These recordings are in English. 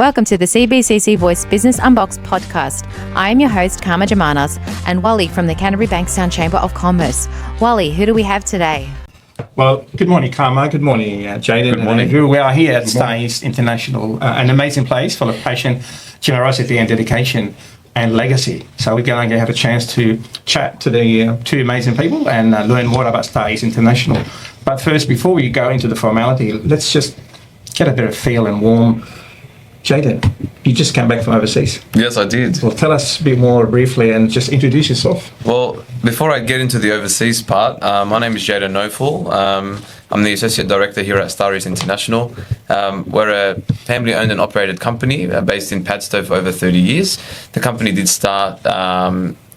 Welcome to the CBCC Voice Business Unbox podcast. I am your host, Karma Jamanas, and Wally from the Canterbury Bankstown Chamber of Commerce. Wally, who do we have today? Well, good morning, Karma. Good morning, Jaden and Andrew. We are here at Star East International, an amazing place full of passion, generosity and dedication and legacy. So we're going to have a chance to chat to the two amazing people and learn more about Star East International. But first, before we go into the formality, let's just get a bit of feel and warm. Jaden, you just came back from overseas. Yes, I did. Well, tell us a bit more briefly and just introduce yourself. Well, before I get into the overseas part, my name is Jaden Nofal. I'm the Associate Director here at Star East International. We're a family-owned and operated company based in Padstow for over 30 years. The company did start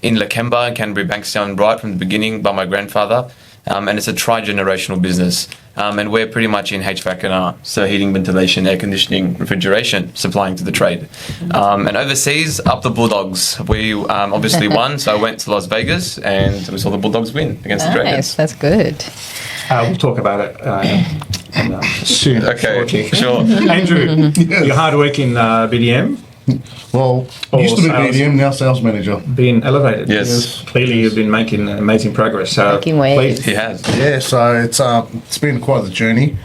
in Lakemba and Canterbury Bankstown right from the beginning by my grandfather. And it's a tri-generational business. And we're pretty much in HVAC and R, so heating, ventilation, air conditioning, refrigeration, supplying to the trade. And overseas, up the Bulldogs. We obviously won, so I went to Las Vegas and we saw the Bulldogs win against the Dragons. Nice, that's good. We'll talk about it soon. Okay, sure. Andrew, you're hard work in BDM. Well, used to be BDM, now sales manager. Being elevated. Yes. Clearly, you've been making amazing progress. So Making waves. please. He has. Yeah, so it's been quite the journey,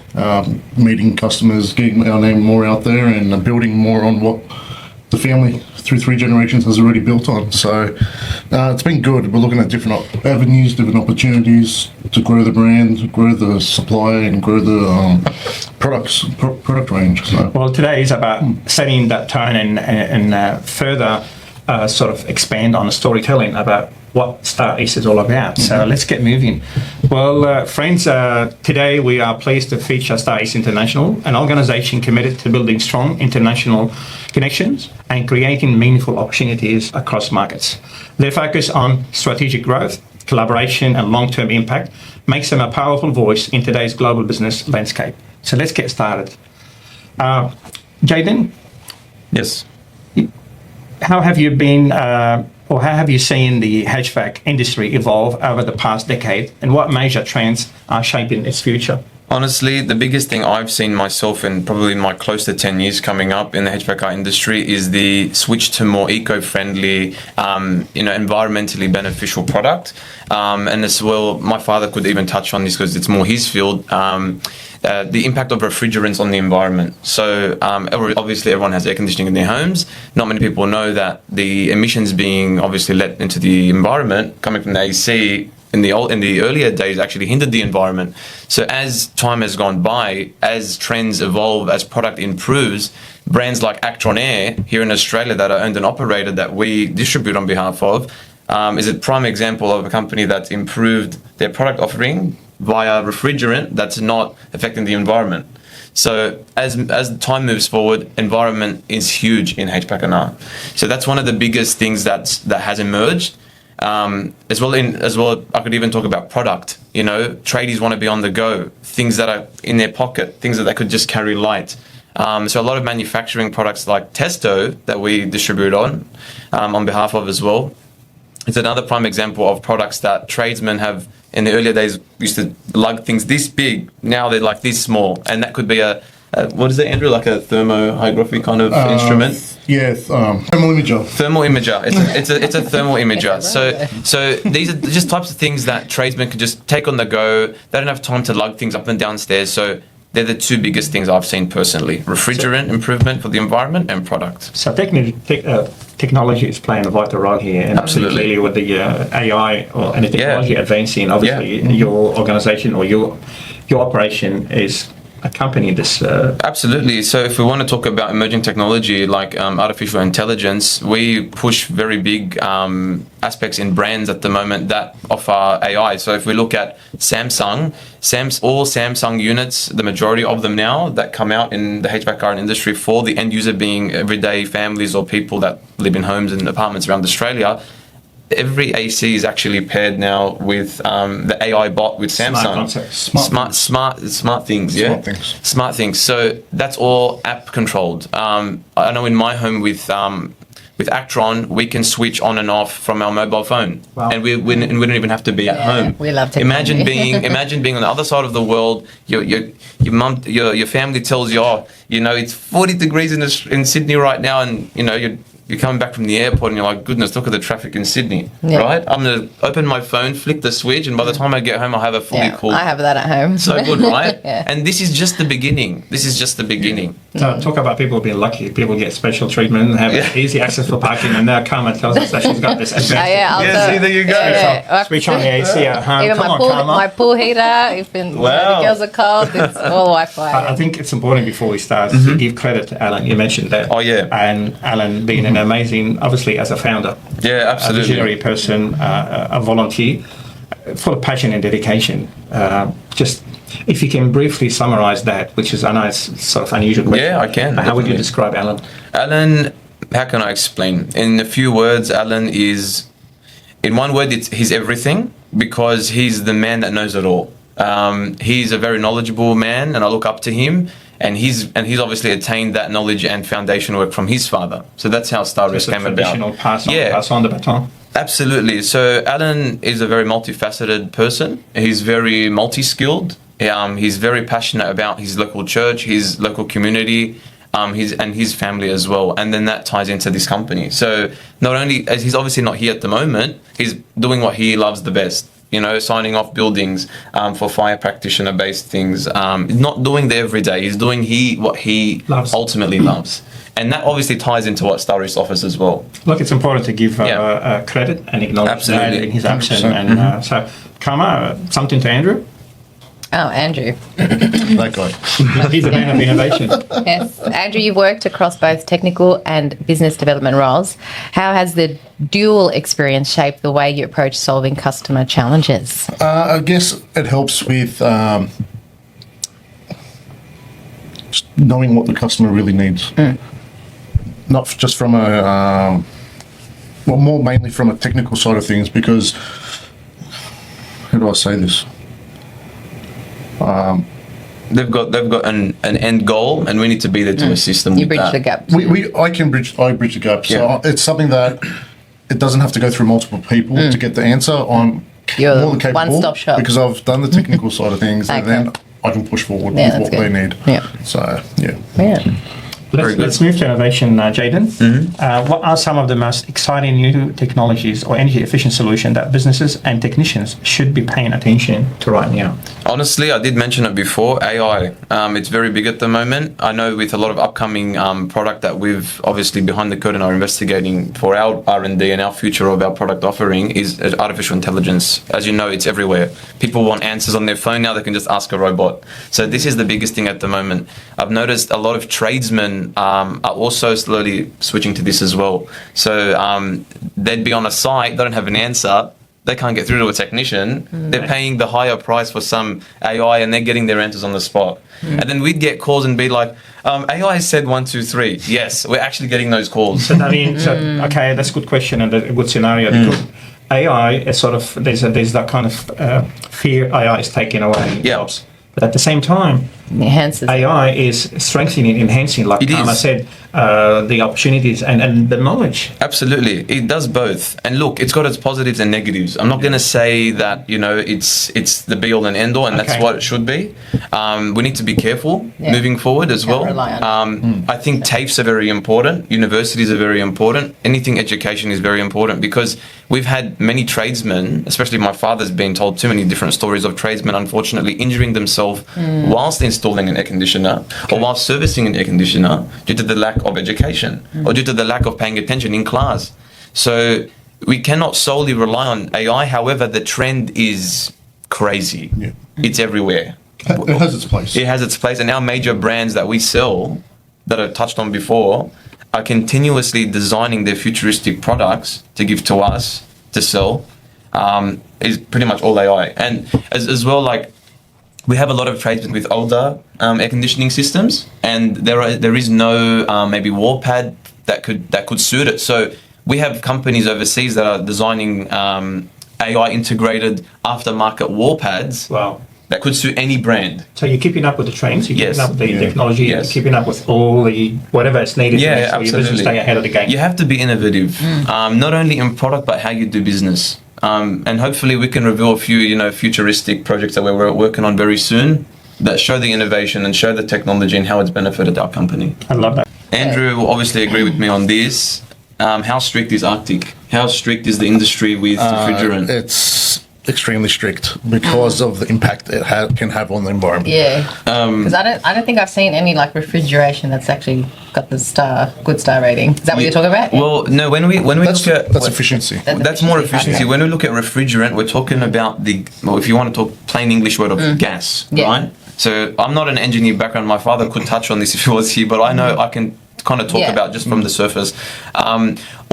meeting customers, getting our name more out there, and building more on what the family through 3 generations has already built on. So it's been good. We're looking at different avenues, different opportunities to grow the brand, to grow the supply, and grow the product range. So. Well, today is about setting that tone and further sort of expand on the storytelling about what Star East is all about. So let's get moving. Well, friends, today we are pleased to feature Star East International, an organisation committed to building strong international connections and creating meaningful opportunities across markets. Their focus on strategic growth, collaboration and long-term impact makes them a powerful voice in today's global business landscape. So let's get started. Jaden? Yes. How have you been, or how have you seen the HVAC industry evolve over the past decade, and what major trends are shaping its future? Honestly, the biggest thing I've seen myself in probably my close to 10 years coming up in the HVAC industry is the switch to more eco-friendly, environmentally beneficial product. And as well, my father could even touch on this because it's more his field. The impact of refrigerants on the environment. So obviously everyone has air conditioning in their homes. Not many people know that the emissions being obviously let into the environment coming from the AC in the earlier days actually hindered the environment. So as time has gone by, as trends evolve, as product improves, brands like Actron Air here in Australia that are owned and operated that we distribute on behalf of is a prime example of a company that's improved their product offering via refrigerant that's not affecting the environment. So as time moves forward, environment is huge in HVAC and R. So that's one of the biggest things that has emerged. As well, I could even talk about product. Tradies want to be on the go, things that are in their pocket, things that they could just carry light. So a lot of manufacturing products like Testo that we distribute on behalf of as well. It's another prime example of products that tradesmen have in the earlier days used to lug things this big. Now they're like this small, and that could be what is it, Andrew? Like a thermohydrography kind of instrument? Yeah, thermal imager. Thermal imager. It's a thermal imager. So these are just types of things that tradesmen can just take on the go. They don't have time to lug things up and down stairs. So they're the 2 biggest things I've seen personally: refrigerant improvement for the environment and product. So technology is playing a vital role here, and absolutely clearly with the AI or any technology advancing, obviously your organisation or your operation is accompanying this. Absolutely. So if we want to talk about emerging technology like artificial intelligence, we push very big aspects in brands at the moment that offer AI. So if we look at all Samsung units, the majority of them now that come out in the HVAC industry for the end user being everyday families or people that live in homes and apartments around Australia, every AC is actually paired now with the AI bot with Samsung. Smart things, yeah. Smart things. So that's all app controlled. I know in my home with Actron, we can switch on and off from our mobile phone, and we don't even have to be at home. We love to. Imagine being on the other side of the world. Your family tells you, oh, it's 40 degrees in Sydney right now, and you're coming back from the airport and you're like, goodness, look at the traffic in Sydney, right? I'm going to open my phone, flick the switch, and by the time I get home, I'll have a fully cool. I have that at home. So good, right? And this is just the beginning. So talk about people being lucky. People get special treatment and have easy access for parking, and now Karma tells us that she's got this advantage. See, there you go. So switch on the AC at home. Even my pool heater, if the girls are cold, it's all Wi-Fi. I think it's important before we start to give credit to Alan. You mentioned that. Oh, yeah. And Alan being an amazing, obviously, as a founder. Yeah, absolutely. A visionary person, a volunteer, full of passion and dedication. Just if you can briefly summarize that, which is, I know it's sort of unusual question. Yeah, I can. How would you describe Alan? Alan, how can I explain? In a few words, Alan is, in one word, he's everything, because he's the man that knows it all. He's a very knowledgeable man, and I look up to him. And he's obviously attained that knowledge and foundation work from his father. So that's how StarRest came about. Pass on the baton. Absolutely. So Alan is a very multifaceted person. He's very multi-skilled. He's very passionate about his local church, his local community, his family as well. And then that ties into this company. So not only, as he's obviously not here at the moment, he's doing what he loves the best. Signing off buildings for fire practitioner-based things. He's not doing the everyday. He's doing what he ultimately loves. And that obviously ties into what StarRest offers as well. Look, it's important to give credit and acknowledge that in his action. And so, Karma, something to Andrew? Oh, Andrew. That guy. He's a man of innovation. Yes. Andrew, you've worked across both technical and business development roles. How has the dual experience shaped the way you approach solving customer challenges? I guess it helps with just knowing what the customer really needs. Not just from more mainly from a technical side of things, because, how do I say this? They've got an end goal, and we need to be there to assist them. You bridge the gap. I bridge the gap. So it's something that it doesn't have to go through multiple people to get the answer. I'm You're more than capable, one-stop shop, because I've done the technical side of things, and then I can push forward with what they need. So Let's move to innovation, Jaden. What are some of the most exciting new technologies or energy efficient solutions that businesses and technicians should be paying attention to right now? Honestly, I did mention it before, AI. It's very big at the moment. I know with a lot of upcoming product that we've obviously behind the curtain are investigating for our R&D and our future of our product offering is artificial intelligence. As you know, it's everywhere. People want answers on their phone now, they can just ask a robot. So this is the biggest thing at the moment. I've noticed a lot of tradesmen are also slowly switching to this as well. So they'd be on a site, they don't have an answer, they can't get through to a technician, they're paying the higher price for some AI and they're getting their answers on the spot. And then we'd get calls and be like, AI said 1, 2, 3. Yes, we're actually getting those calls. Okay, that's a good question and a good scenario. Because AI is sort of, there's that kind of fear AI is taking away jobs. But at the same time, AI is strengthening, enhancing, like Karma said, the opportunities and the knowledge. Absolutely. It does both. And look, it's got its positives and negatives. I'm not going to say that, it's the be all and end all, and that's what it should be. We need to be careful moving forward as well. I think TAFEs are very important. Universities are very important. Anything education is very important, because we've had many tradesmen, especially my father's been told too many different stories of tradesmen unfortunately injuring themselves whilst installing an air conditioner or while servicing an air conditioner due to the lack of education or due to the lack of paying attention in class. So we cannot solely rely on AI. However, the trend is crazy. It's everywhere. It has its place. It has its place. And our major brands that we sell, that I touched on before, are continuously designing their futuristic products to give to us to sell. Is pretty much all AI. And as well, like, we have a lot of tradesmen with older air conditioning systems, and there is no maybe wall pad that could suit it. So we have companies overseas that are designing AI integrated aftermarket wall pads. Wow. That could suit any brand. So you're keeping up with the trends, you're Yes. keeping up with the Yeah. technology, Yes. you're keeping up with all the whatever is needed Yeah, to make sure your business absolutely. stay ahead of the game. You have to be innovative, not only in product but how you do business. And hopefully we can reveal a few, futuristic projects that we're working on very soon that show the innovation and show the technology and how it's benefited our company. I love that. Andrew will obviously agree with me on this. How strict is Arctic? How strict is the industry with refrigerant? It's extremely strict because of the impact it can have on the environment. Yeah. Because I don't think I've seen any like refrigeration that's actually got the good star rating. Is that what you're talking about? Well, no. When we That's look at efficiency. that's more efficiency efficiency. When we look at refrigerant, we're talking about if you want to talk plain English word of gas, Yeah. right? So I'm not an engineer background. My father could touch on this if he was here, but I know I can kind of talk Yeah. about just from the surface.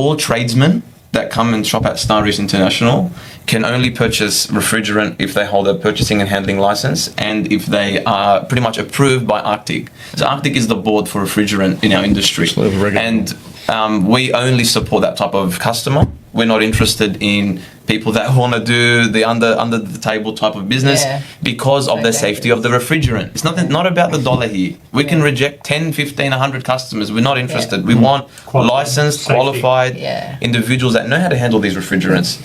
All tradesmen that come and shop at Star Reefs International can only purchase refrigerant if they hold a purchasing and handling license and if they are pretty much approved by Arctic. So Arctic is the board for refrigerant in our industry. So they're regular. And we only support that type of customer. We're not interested in people that want to do the under the table type of business Yeah. because of the Okay. safety of the refrigerant. It's not about the dollar here. We can reject 10, 15, 100 customers. We're not interested. We want Quality, licensed, safety. qualified Yeah. individuals that know how to handle these refrigerants.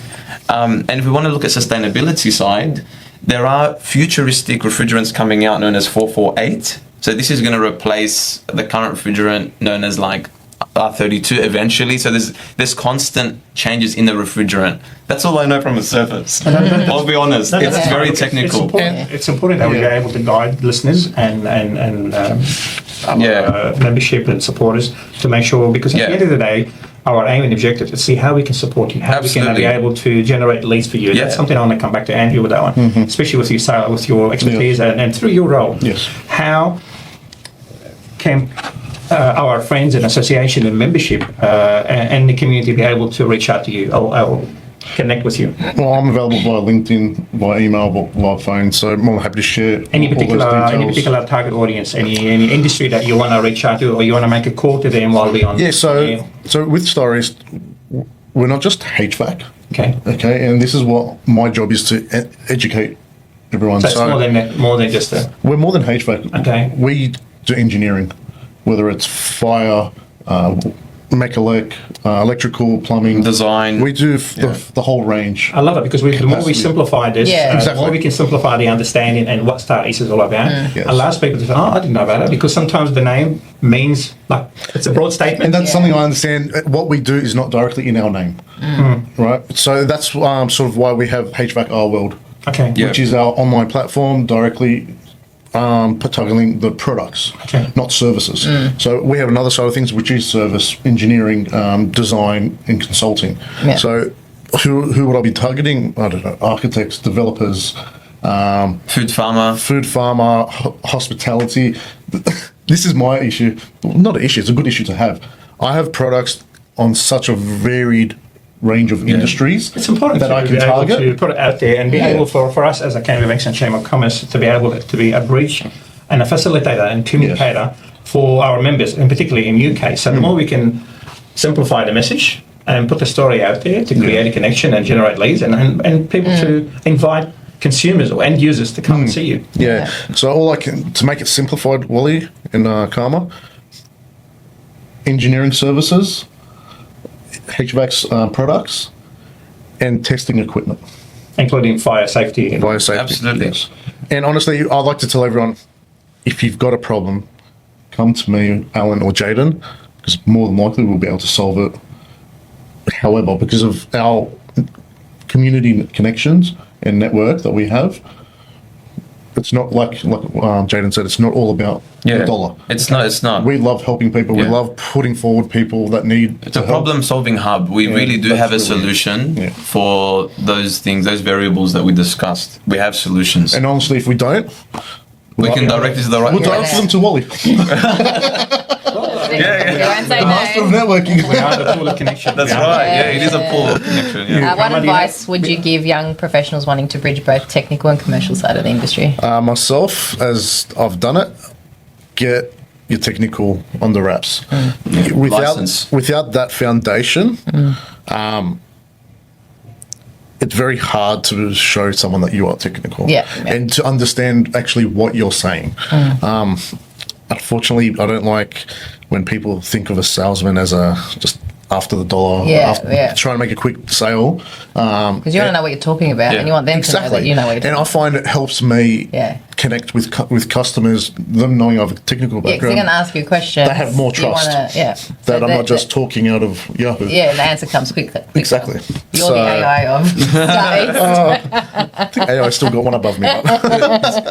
And if we want to look at sustainability side, there are futuristic refrigerants coming out known as 448. So this is going to replace the current refrigerant known as like R32 eventually. So there's constant changes in the refrigerant. That's all I know from the surface. I'll be honest. It's That's very fine. technical. It's important that we're able to guide listeners and our membership and supporters to make sure, because at the end of the day, our aim and objective is to see how we can support you, how we can be Absolutely. able to generate leads for you. Yeah. That's something I want to come back to Andrew with that one, especially with your sale, with your expertise and through your role. Yes. How can our friends and association and membership and the community be able to reach out to you or connect with you? Well, I'm available via LinkedIn, via email, via phone, so I'm more than happy to share Any all those particular details. target audience, any industry that you want to reach out to, or you want to make a call to them while we're on? Yeah, air? so with Star East, we're not just HVAC, Okay. okay, and this is what my job is to educate everyone. So it's more than just a. we're more than HVAC. Okay. We do engineering, whether it's fire, mechanic, electrical, plumbing, Design. We do the whole range. I love it because the more we Capacity. simplify this, Yeah. the Exactly. more we can simplify the understanding and what Star East is all about. Yes. Allows people to say, "Oh, I didn't know about it," because sometimes the name means like it's a broad statement. And that's something I understand. What we do is not directly in our name, right? So that's sort of why we have HVAC Our World, Okay. Yeah. which is our online platform directly targeting the products, Okay. not services. So we have another side of things, which is service engineering, design, and consulting. Yeah. So who would I be targeting? I don't know, architects, developers, Food farmer. food farmer, hospitality. This is my issue. Not an issue, it's a good issue to have. I have products on such a varied range of industries It's important that to I be can able target. to put it out there and be able for us as a Canberra Bankstown Chamber of Commerce to be able to be a bridge and a facilitator and communicator for our members, and particularly in UK. So the more we can simplify the message and put the story out there to create a connection and generate leads and people to invite consumers or end users to come and see you. Yeah. So all I can to make it simplified, Wally and Karma, engineering services, HVAC's products, and testing equipment. Including fire safety. And Fire safety. Absolutely. Yes. And honestly, I'd like to tell everyone, if you've got a problem, come to me, Alan or Jaden, because more than likely we'll be able to solve it. However, because of our community connections and network that we have, it's not like Jaden said, it's not all about the dollar. It's not. We love helping people. We Yeah. love putting forward people that need It's a problem-solving hub. We really do that's have a really- solution Yeah. for those things, those variables that we discussed. We have solutions. And honestly, if we don't, we can direct it to the right we'll place. direct them to Wally. Yeah. You won't say Master of no. networking. we are the pool of connection. That's We are. right. Yeah, it is a pull connection. Yeah. What How do you advice would you give young professionals wanting to bridge both technical and commercial side of the industry? Myself, as I've done it, get your technical on the wraps. License. Without that foundation, it's very hard to show someone that you are technical and to understand actually what you're saying. Unfortunately, I don't like when people think of a salesman as a just after the dollar, trying to make a quick sale. Because you want to know what you're talking about, and you want them to know that you know what you're talking about. And I find it helps me connect with customers, them knowing I have a technical background. Yeah, because they're going to ask you a question. They have more trust. That I'm not just talking out of Yahoo. Yeah, the answer comes quickly. Exactly. You're the AI of Star I think AI still got one above me.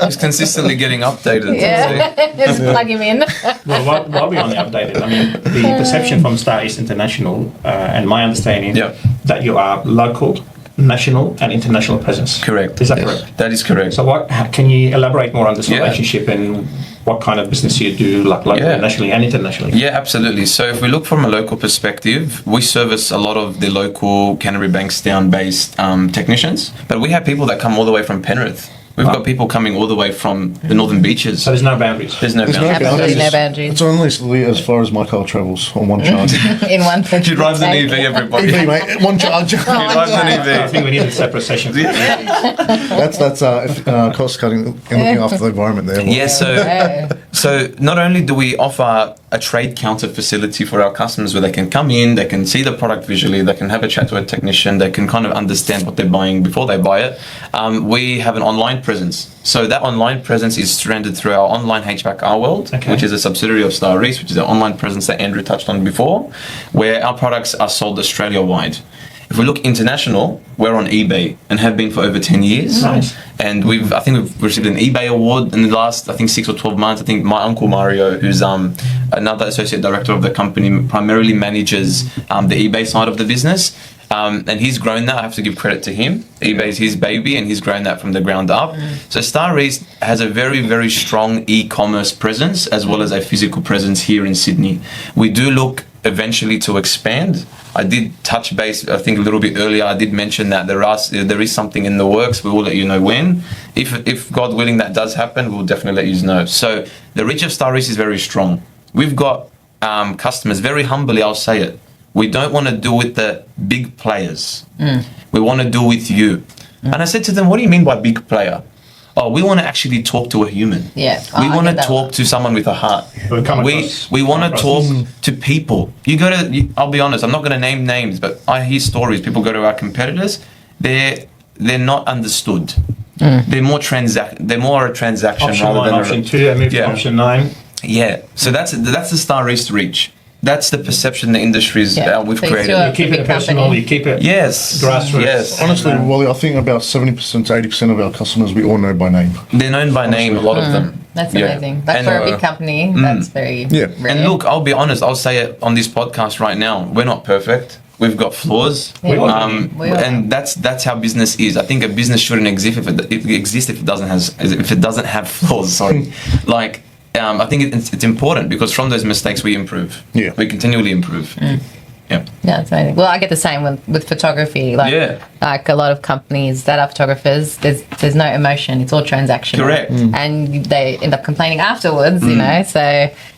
He's consistently getting updated. Just plug him in. Well, while we're on the updated, I mean, the perception from Star East International, and my understanding, that you are local, national, and international presence. Correct. Is that correct? That is correct. So, can you elaborate more on this relationship and what kind of business you do, like locally, nationally, and internationally? Yeah, absolutely. So, if we look from a local perspective, we service a lot of the local Canterbury Bankstown-based technicians, but we have people that come all the way from Penrith. We've got people coming all the way from the northern beaches. So there's no boundaries? There's no boundaries. Absolutely no boundaries. It's honestly as far as my car travels on one charge. In one charge. She drives an EV, everybody. EV, mate. One charge. She drives an EV. I think we need a separate session. That's cost cutting and looking after the environment there. Yeah, so not only do we offer a trade counter facility for our customers where they can come in, they can see the product visually, they can have a chat to a technician, they can kind of understand what they're buying before they buy it. We have an online presence. So that online presence is stranded through our online HVAC World, which is a subsidiary of Star East, which is an online presence that Andrew touched on before, where our products are sold Australia-wide. If we look international, we're on eBay and have been for over 10 years. Nice. And I think we've received an eBay award in the last, 6 or 12 months. I think my uncle Mario, who's another associate director of the company, primarily manages the eBay side of the business. And he's grown that. I have to give credit to him. eBay's his baby, and he's grown that from the ground up. So Star East has a very, very strong e-commerce presence as well as a physical presence here in Sydney. We do look eventually to expand. I did touch base, I think a little bit earlier. I did mention that there is something in the works. We will let you know when. If God willing that does happen, we'll definitely let you know. So the reach of Star East is very strong. We've got customers, very humbly, I'll say it. We don't want to do with the big players. We want to do with you. And I said to them, what do you mean by big player? Oh, we want to actually talk to a human. Yeah. We want to talk to someone with a heart. We want to talk to people. I'll be honest, I'm not going to name names, but I hear stories. People go to our competitors. They're not understood. They're more a transaction Option rather 1, than option 2, I moved to option 9. Yeah. So that's the Star East reach. That's the perception the industries we've created. You keep it personal, you keep it grassroots. Yes. Honestly, Wally, I think about 70% to 80% of our customers we all know by name. They're known by name, a lot of them. That's amazing. But for a big company, that's very rare. And look, I'll be honest, I'll say it on this podcast right now. We're not perfect. We've got flaws. And that's how business is. I think a business shouldn't exist if it doesn't have flaws. Sorry. I think it's important because from those mistakes we improve. Yeah. We continually improve. Yeah, that's amazing. Well, I get the same with photography. Like a lot of companies that are photographers, there's no emotion. It's all transactional. Correct. And they end up complaining afterwards, you know. So,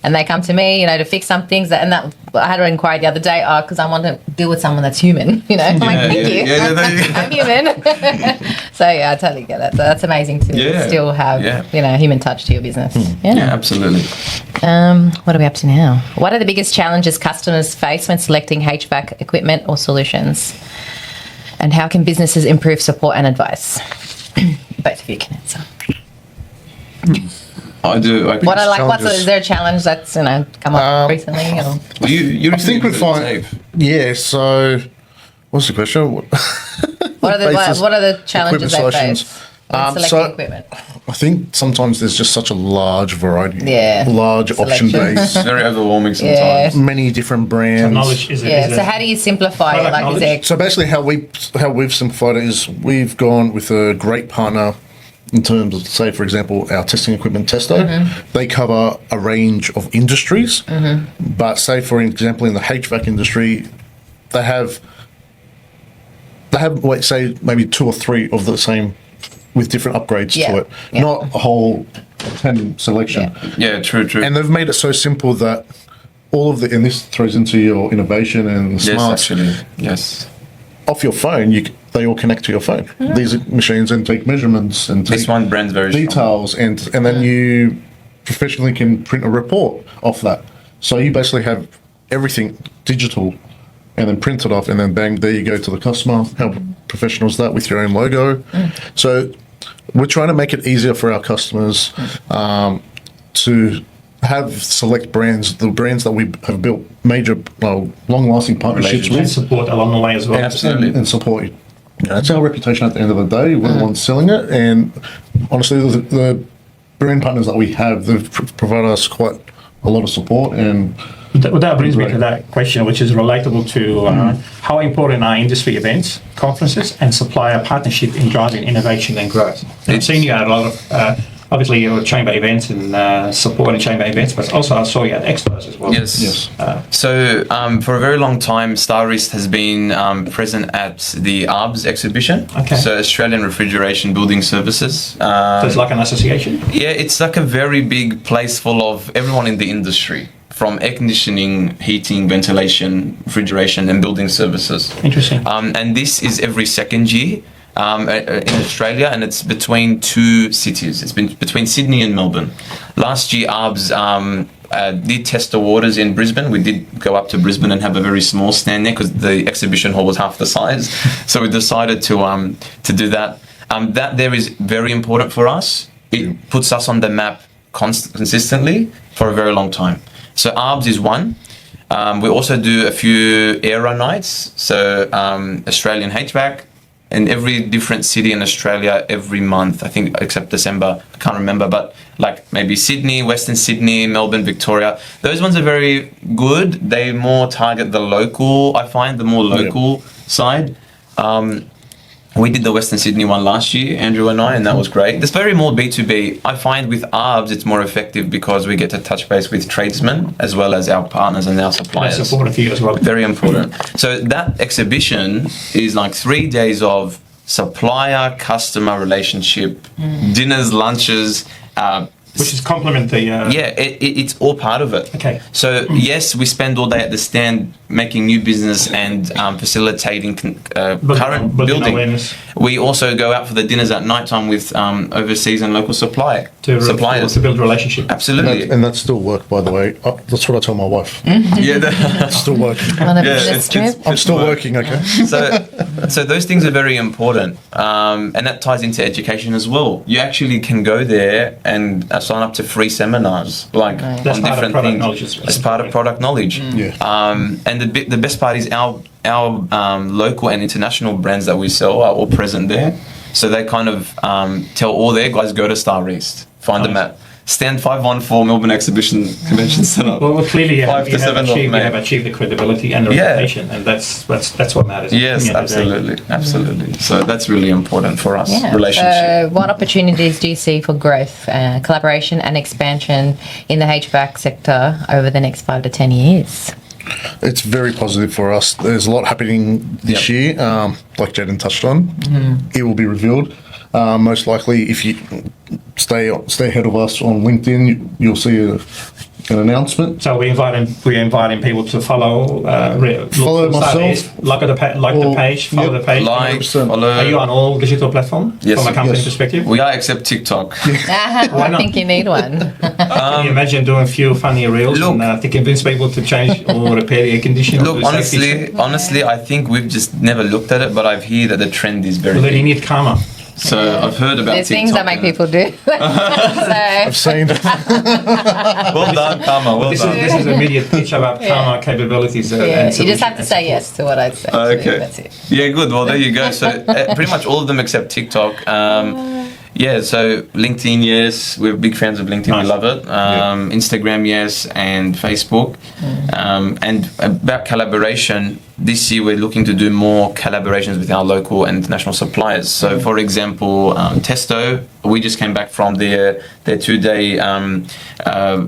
and they come to me, you know, to fix some things. And that I had an inquiry the other day, because I want to deal with someone that's human, you know. I'm like, thank you. I'm human. So yeah, I totally get it. So that's amazing to still have, you know, human touch to your business. Yeah, absolutely. What are we up to now? What are the biggest challenges customers face when selecting HVAC equipment or solutions? And how can businesses improve support and advice? Both of you can answer. I do. Is there a challenge that's come up recently? Or? You I think we find. Yeah. So, what's the question? What are the challenges they face? Selecting equipment. I think sometimes there's just such a large variety, large selection. option base. It's very overwhelming sometimes. Many different brands. Knowledge is so how do you simplify it? So basically, how we've simplified it is we've gone with a great partner in terms of, say, for example, our testing equipment, Padstow. They cover a range of industries, but say, for example, in the HVAC industry, they have say maybe 2 or 3 of the same, with different upgrades to it. Not a whole 10 selection. Yeah, true. And they've made it so simple that all of and this throws into your innovation and smarts. Yes. Off your phone, they all connect to your phone. These machines and take measurements and take This one brand's very details, and then you professionally can print a report off that. So you basically have everything digital, and then print it off, and then bang, there you go to the customer. How professional is that with your own logo? So we're trying to make it easier for our customers to have select brands, the brands that we have built major, long-lasting partnerships And with, support along the way as well. Absolutely. and support. It's our reputation at the end of the day. We're the ones selling it, and honestly, the brand partners that we have, they've provided us quite a lot of support. And Well, that brings me to that question, which is relatable to how important are industry events, conferences, and supplier partnership in driving innovation and growth? I've seen you at a lot of, obviously, your chamber events and supporting chamber events, but also I saw you at expos as well. Yes. So for a very long time, Starist has been present at the ARBS exhibition. Okay. So Australian Refrigeration Building Services. So it's like an association? Yeah, it's like a very big place full of everyone in the industry, from air conditioning, heating, ventilation, refrigeration, and building services. Interesting. And this is every second year. In Australia, and it's between two cities. It's been between Sydney and Melbourne. Last year, ARBS did test the waters in Brisbane. We did go up to Brisbane and have a very small stand there because the exhibition hall was half the size. So we decided to do that. That there is very important for us. It puts us on the map consistently for a very long time. So ARBS is one. We also do a few Aero nights. So Australian HVAC. In every different city in Australia every month, I think, except December, I can't remember, but like maybe Sydney, Western Sydney, Melbourne, Victoria, those ones are very good. They more target the local, I find, the more local side. We did the Western Sydney one last year, Andrew and I, and that was great. It's very more B2B. I find with ARBS it's more effective because we get to touch base with tradesmen as well as our partners and our suppliers. That's important for you as well. Very important. So that exhibition is like 3 days of supplier customer relationship, dinners, lunches, Which is complement the... it's all part of it. Okay. So yes, we spend all day at the stand making new business and facilitating current building. Awareness. We also go out for the dinners at night time with overseas and local suppliers. To build relationship. Absolutely. and that's still work, by the way. That's what I tell my wife. Yeah. Still working. I'm still working, okay? So those things are very important, and that ties into education as well. You actually can go there and sign up to free seminars, like on different things. As part of product knowledge. And the best part is our local and international brands that we sell are all present there. So they kind of tell all their guys, go to Star East, find them at Stand 514 Melbourne Convention Centre. Well, clearly you 5 to 7 of May. have achieved the credibility and the reputation, and that's what matters. Yes, absolutely. So that's really important for us, relationship. So what opportunities do you see for growth, collaboration and expansion in the HVAC sector over the next 5 to 10 years? It's very positive for us. There's a lot happening this year, like Jaden touched on. It will be revealed. Most likely, if you stay ahead of us on LinkedIn, you'll see an announcement. So we're inviting people to follow myself, follow the page. Follow. Are you on all digital platforms? Yes. From a company perspective? We are, except TikTok. I think you need one. Can you imagine doing a few funny reels to convince people to change or repair the air conditioner? Look, honestly, I think we've just never looked at it, but I've heard that the trend is very. Well, then you need karma. So I've heard about There's TikTok. things that make people do. I've seen. Well done, Karma. Well done. This is immediate pitch about karma capabilities. And You just have to say yes to what I say. Okay. That's it. Yeah, good. Well, there you go. So pretty much all of them except TikTok. So LinkedIn, yes. We're big fans of LinkedIn. Nice. We love it. Instagram, yes. And Facebook. And about collaboration, this year we're looking to do more collaborations with our local and international suppliers. So, for example, Testo, we just came back from their 2-day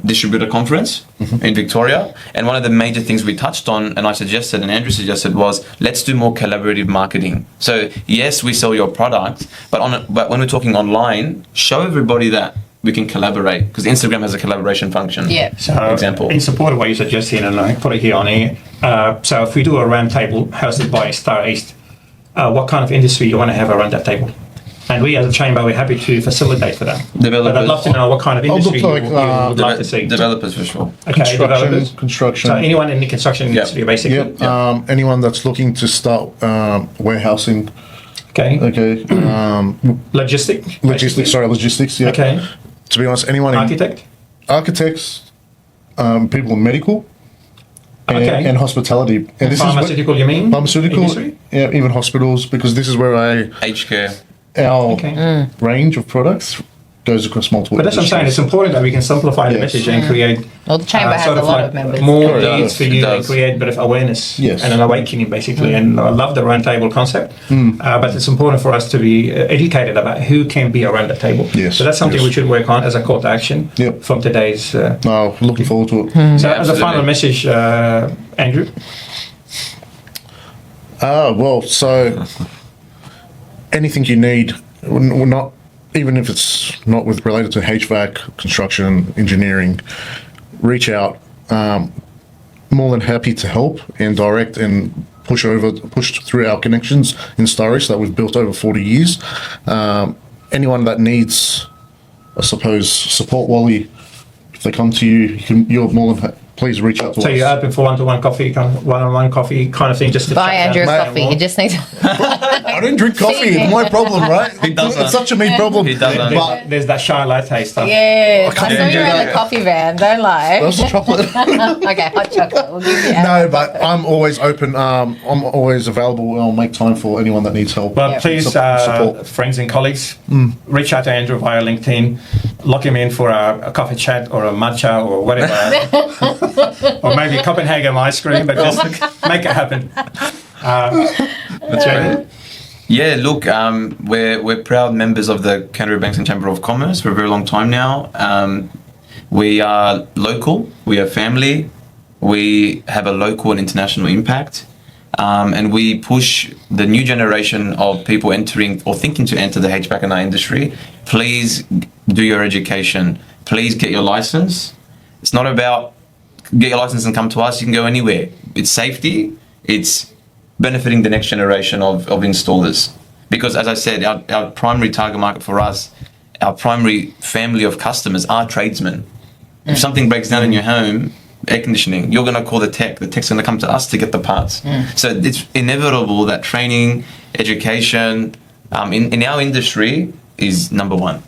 distributor conference in Victoria. And one of the major things we touched on, and I suggested, and Andrew suggested, was let's do more collaborative marketing. So, yes, we sell your product, but when we're talking online, show everybody that we can collaborate, because Instagram has a collaboration function. Yeah. So, For example. in support of what you suggested, and I put it here on here. So, if we do a round table hosted by Star East, what kind of industry you want to have around that table? And we, as a chamber, we're happy to facilitate for that. Developers. But I'd love to know what kind of industry you like, would like to see. Developers for sure. Okay, developers. Construction. So anyone in the construction industry, basically. Yep. Anyone that's looking to start warehousing. Okay. Okay. Logistics. Logistics. Yeah. Okay. To be honest, anyone Architect. architects, people in medical, Okay. and hospitality. And this Pharmaceutical, you mean? pharmaceutical, industry? yeah, even hospitals, because this is where Aged care. our Okay. range of products goes across multiple. But that's what I'm saying. It's important that we can simplify the Yes. message and create Well, the chamber has sort a of lot like of members. more Correct. leads for It you and does. create a bit of awareness Yes. and an awakening, basically. And I love the round table concept. But it's important for us to be educated about who can be around the table. Yes, So that's something yes. we should work on as a call to action Yep. from today's. No, looking forward to it. So as a absolutely. final message, Andrew. Well, so anything you need, we're not, even if it's not with related to HVAC, construction, engineering, reach out. More than happy to help and direct and push through our connections in Starish that we've built over 40 years. Anyone that needs, I suppose, support, Wally, if they come to you, you're more than please reach out to So us. you're open for one-on-one coffee kind of thing, just to Buy chat Andrew a about it coffee. more? He just needs. I don't drink coffee. It's my problem, right? doesn't. It's such a me problem. He doesn't. But There's that shy latte stuff. Yes, I can't saw do you around that. the coffee van. Don't lie. that's chocolate. Okay, hot chocolate. We'll give you. No, but I'm always open. I'm always available. I'll make time for anyone that needs help. Well, Yeah. please, Support. friends and colleagues, reach out to Andrew via LinkedIn, lock him in for a coffee chat or a matcha or whatever, or maybe Copenhagen ice cream, but just make it happen. That's right. Yeah, look, we're proud members of the Canterbury Bankstown Chamber of Commerce for a very long time now. We are local, we are family, we have a local and international impact, and we push the new generation of people entering or thinking to enter the HVAC and I industry. Please do your education. Please get your license. It's not about get your license and come to us. You can go anywhere. It's safety. It's benefiting the next generation of installers. Because as I said, our primary target market for us, our primary family of customers are tradesmen. If something breaks down in your home, air conditioning, you're going to call the tech. The tech's going to come to us to get the parts. So it's inevitable that training, education in our industry is number one.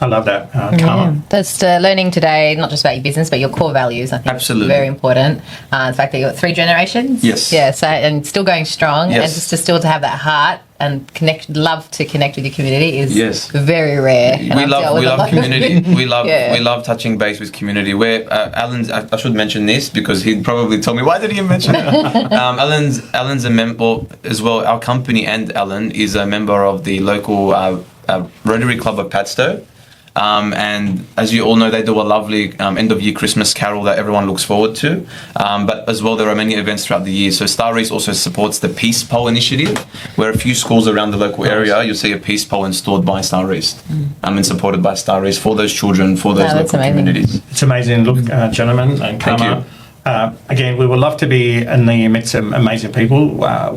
I love that. Karma. Just learning today, not just about your business, but your core values. I think Absolutely. is very important. The fact that you've got 3 generations. Yes. Yeah. So and still going strong, Yes. and just to still to have that heart and love to connect with your community is Yes. very rare. And We I've dealt love with a lot. community. We love Yeah. we love touching base with community. Where Alan's, I should mention this because he'd probably tell me why did he mention it. Alan's a member as well. Our company and Alan is a member of the local Rotary Club of Padstow. And as you all know, they do a lovely end of year Christmas carol that everyone looks forward to. But as well, there are many events throughout the year. So Star East also supports the Peace Pole initiative, where a few schools around the local area, you'll see a Peace Pole installed by Star East and supported by Star East for those children, for those that's local amazing. communities. It's amazing. Look, gentlemen and Thank Karma. Again, we would love to be in the midst of amazing people.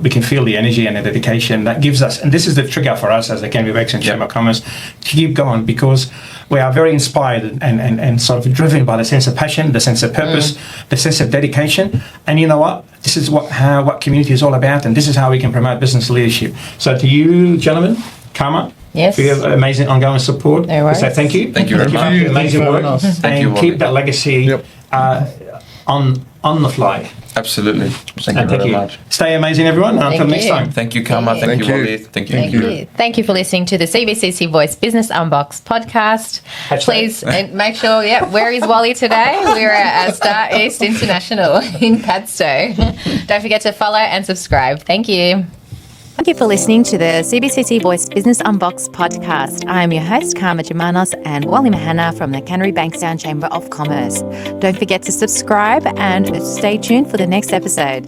We can feel the energy and the dedication that gives us, and this is the trigger for us as the Canterbury Bankstown Chamber of Commerce to keep going, because we are very inspired and sort of driven by the sense of passion, the sense of purpose, the sense of dedication. And you know what? This is what community is all about, and this is how we can promote business leadership. So to you, gentlemen, Karma, Yes. for your amazing ongoing support, No worries. we say thank you. Thank you very for much. your amazing Thank you for work, having us. Thank you, and Wally. keep that legacy Yep. on the fly. Absolutely. Thank you And very much. Stay amazing, everyone. And until Thank next you. time. Thank you, Karma. Thank Thank you. you, Wally. Thank you. Thank you. Thank you for listening to the CBCC Voice Business Unbox podcast. Hashtag. Please make sure, where is Wally today? We're at Star East International in Padstow. Don't forget to follow and subscribe. Thank you. Thank you for listening to the CBCC Voice Business Unbox podcast. I am your host, Karma Jamanos, and Wally Mahana from the Canterbury Bankstown Chamber of Commerce. Don't forget to subscribe and stay tuned for the next episode.